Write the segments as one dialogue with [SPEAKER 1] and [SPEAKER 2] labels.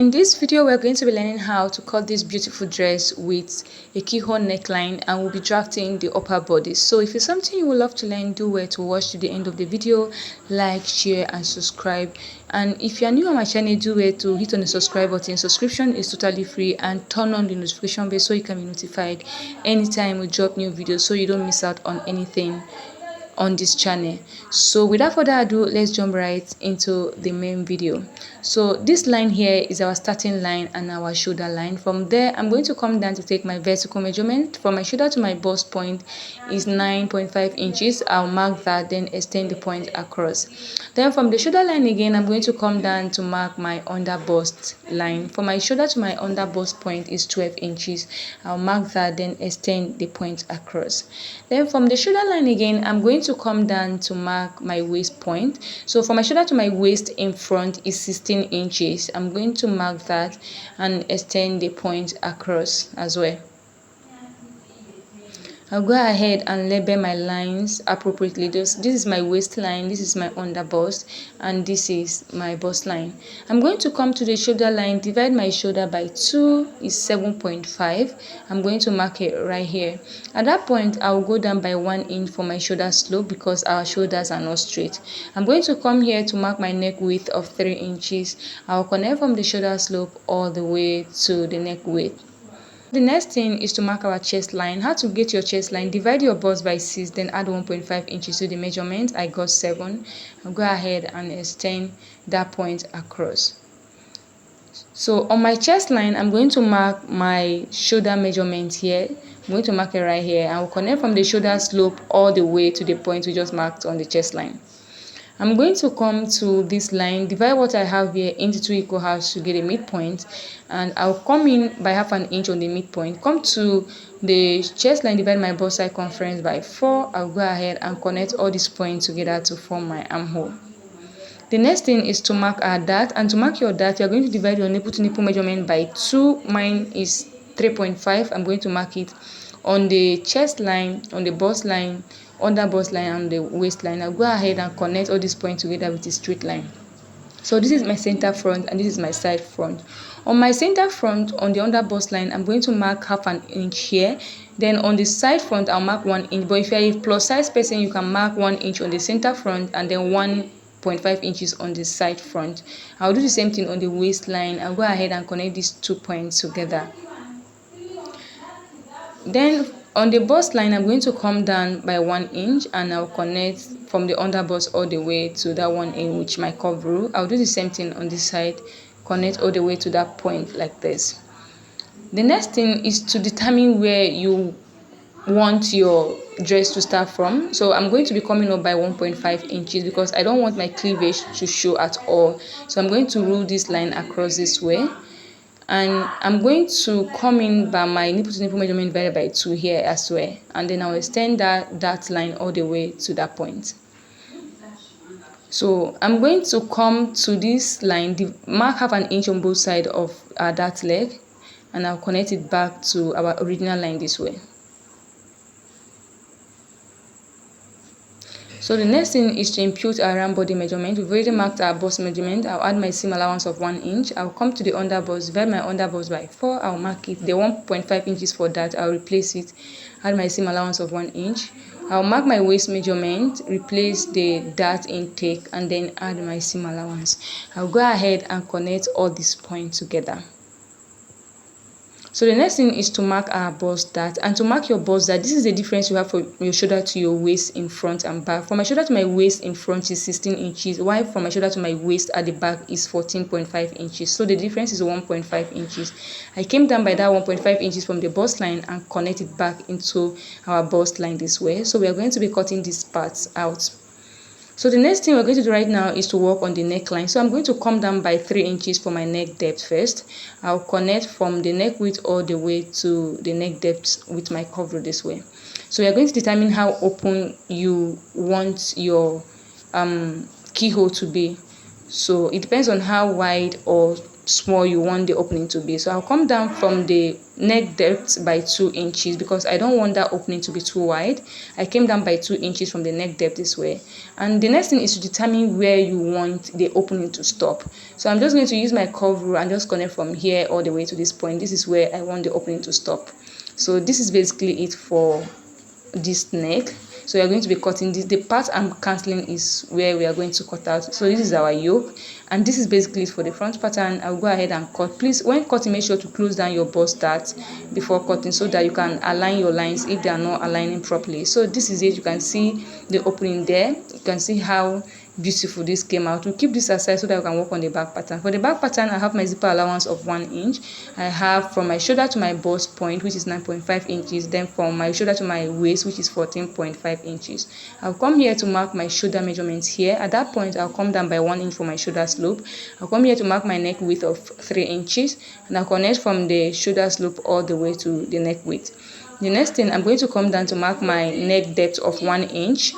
[SPEAKER 1] In this video, we're going to be learning how to cut this beautiful dress with a keyhole neckline, and we'll be drafting the upper body. So if it's something you would love to learn, do well to watch to the end of the video, like, share and subscribe. And if you're new on my channel, do well to hit on the subscribe button. Subscription is totally free, and turn on the notification bell so you can be notified anytime we drop new videos so you don't miss out on anything on this channel. So without further ado, let's jump right into the main video. So this line here is our starting line and our shoulder line. From there, I'm going to come down to take my vertical measurement. From my shoulder to my bust point is 9.5 inches. I'll mark that, then extend the point across. Then from the shoulder line again, I'm going to come down to mark my under bust line. From my shoulder to my under bust point is 12 inches. I'll mark that, then extend the point across. Then from the shoulder line again, I'm going to come down to mark my waist point. So from my shoulder to my waist in front is 16 inches. I'm going to mark that and extend the point across as well. I'll go ahead and label my lines appropriately. This is my waistline, this is my under bust, and this is my bust line. I'm going to come to the shoulder line, divide my shoulder by 2 is 7.5. I'm going to mark it right here. At that point, I'll go down by 1 inch for my shoulder slope because our shoulders are not straight. I'm going to come here to mark my neck width of 3 inches. I'll connect from the shoulder slope all the way to the neck width. The next thing is to mark our chest line. How to get your chest line? Divide your bust by 6, then add 1.5 inches to the measurement. I got 7. I'll go ahead and extend that point across. So on my chest line, I'm going to mark my shoulder measurement here. I'm going to mark it right here. I will connect from the shoulder slope all the way to the point we just marked on the chest line. I'm going to come to this line, divide what I have here into 2 equal halves to get a midpoint, and I'll come in by half an inch on the midpoint. Come to the chest line, divide my bust circumference by 4. I'll go ahead and connect all these points together to form my armhole. The next thing is to mark our dart, and to mark your dart, you're going to divide your nipple to nipple measurement by 2. Mine is 3.5. I'm going to mark it on the chest line, on the bust line, under bust line, and the waistline. I'll go ahead and connect all these points together with a straight line. So this is my center front and this is my side front. On my center front, on the under bust line, I'm going to mark half an inch here. Then on the side front, I'll mark 1 inch. But if you're a plus size person, you can mark 1 inch on the center front and then 1.5 inches on the side front. I'll do the same thing on the waistline. I'll go ahead and connect these 2 points together. Then on the bust line, I'm going to come down by 1 inch and I'll connect from the under bust all the way to that 1 inch, which my curve rule. I'll do the same thing on this side, connect all the way to that point like this. The next thing is to determine where you want your dress to start from. So I'm going to be coming up by 1.5 inches because I don't want my cleavage to show at all. So I'm going to rule this line across this way. And I'm going to come in by my nipple to nipple measurement divided by 2 here as well. And then I'll extend that line all the way to that point. So I'm going to come to this line, mark half an inch on both sides of that leg. And I'll connect it back to our original line this way. So the next thing is to impute our round body measurement. We've already marked our bust measurement. I'll add my seam allowance of 1 inch. I'll come to the under bust, divide my under bust by 4. I'll mark it. The 1.5 inches for that, I'll replace it. Add my seam allowance of 1 inch. I'll mark my waist measurement, replace the dart intake, and then add my seam allowance. I'll go ahead and connect all these points together. So the next thing is to mark our bust dart. And to mark your bust dart, this is the difference you have from your shoulder to your waist in front and back. From my shoulder to my waist in front is 16 inches, while from my shoulder to my waist at the back is 14.5 inches. So the difference is 1.5 inches. I came down by that 1.5 inches from the bust line and connect it back into our bust line this way. So we are going to be cutting these parts out. So the next thing we're going to do right now is to work on the neckline. So I'm going to come down by 3 inches for my neck depth first. I'll connect from the neck width all the way to the neck depth with my cover this way. So you're going to determine how open you want your keyhole to be. So it depends on how wide or small you want the opening to be. So I'll come down from the neck depth by 2 inches because I don't want that opening to be too wide. I came down by 2 inches from the neck depth this way. And the next thing is to determine where you want the opening to stop. So I'm just going to use my curve rule and just connect from here all the way to this point. This is where I want the opening to stop. So this is basically it for this neck. So we are going to be cutting this. The part I'm cancelling is where we are going to cut out. So this is our yoke, and this is basically it for the front pattern. I'll go ahead and cut. Please, when cutting, make sure to close down your bust dart before cutting so that you can align your lines if they are not aligning properly. So this is it. You can see the opening there. You can see how beautiful this came out. We'll keep this aside so that we can work on the back pattern. For the back pattern, I have my zipper allowance of 1 inch. I have from my shoulder to my bust point, which is 9.5 inches, then from my shoulder to my waist, which is 14.5 inches. I'll come here to mark my shoulder measurements here. At that point, I'll come down by 1 inch for my shoulder slope. I'll come here to mark my neck width of 3 inches, and I'll connect from the shoulder slope all the way to the neck width. The next thing, I'm going to come down to mark my neck depth of 1 inch.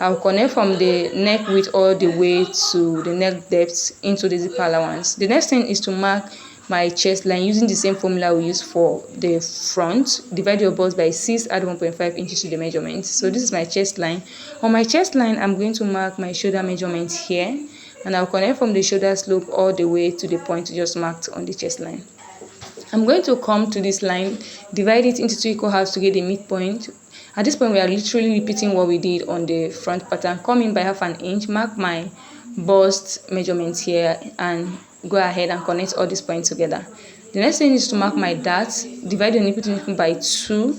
[SPEAKER 1] I'll connect from the neck width all the way to the neck depth into the zipper allowance. The next thing is to mark my chest line using the same formula we use for the front. Divide your bust by 6, add 1.5 inches to the measurement. So this is my chest line. On my chest line, I'm going to mark my shoulder measurement here, and I'll connect from the shoulder slope all the way to the point just marked on the chest line. I'm going to come to this line, divide it into 2 equal halves to get the midpoint. At this point, we are literally repeating what we did on the front pattern. Come in by 1/2 inch, mark my bust measurement here, and go ahead and connect all these points together. The next thing is to mark my dart. Divide the nipple by 2.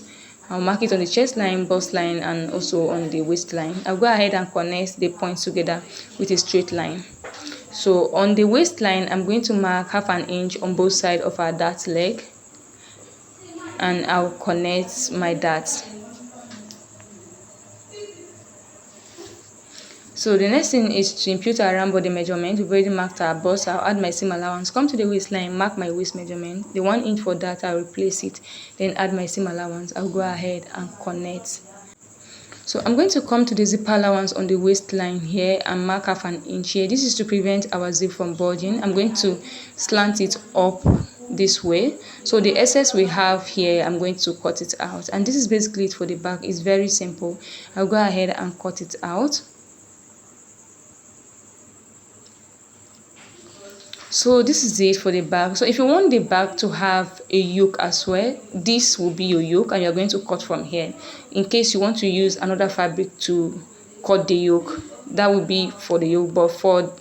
[SPEAKER 1] I'll mark it on the chest line, bust line, and also on the waistline. I'll go ahead and connect the points together with a straight line. So on the waistline, I'm going to mark 1/2 inch on both sides of our dart leg, and I'll connect my darts. So the next thing is to impute our round body measurement. We've already marked our bust. I'll add my seam allowance. Come to the waistline, mark my waist measurement. The 1 inch for that, I'll replace it. Then add my seam allowance. I'll go ahead and connect. So I'm going to come to the zipper allowance on the waistline here and mark 1/2 inch here. This is to prevent our zip from bulging. I'm going to slant it up this way. So the excess we have here, I'm going to cut it out. And this is basically it for the back. It's very simple. I'll go ahead and cut it out. So this is it for the back. So if you want the back to have a yoke as well, this will be your yoke, and you're going to cut from here. In case you want to use another fabric to cut the yoke, that would be for the yoke. But for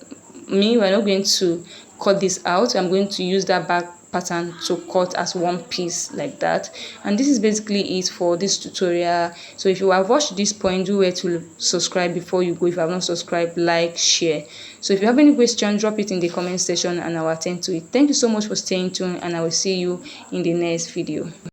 [SPEAKER 1] me, we're not going to cut this out. I'm going to use that back pattern to cut as one piece like that. And this is basically it for this tutorial. So if you have watched this point, do wait to subscribe before you go. If you have not subscribed, like, share. So if you have any question, drop it in the comment section and I'll attend to it. Thank you so much for staying tuned, and I will see you in the next video.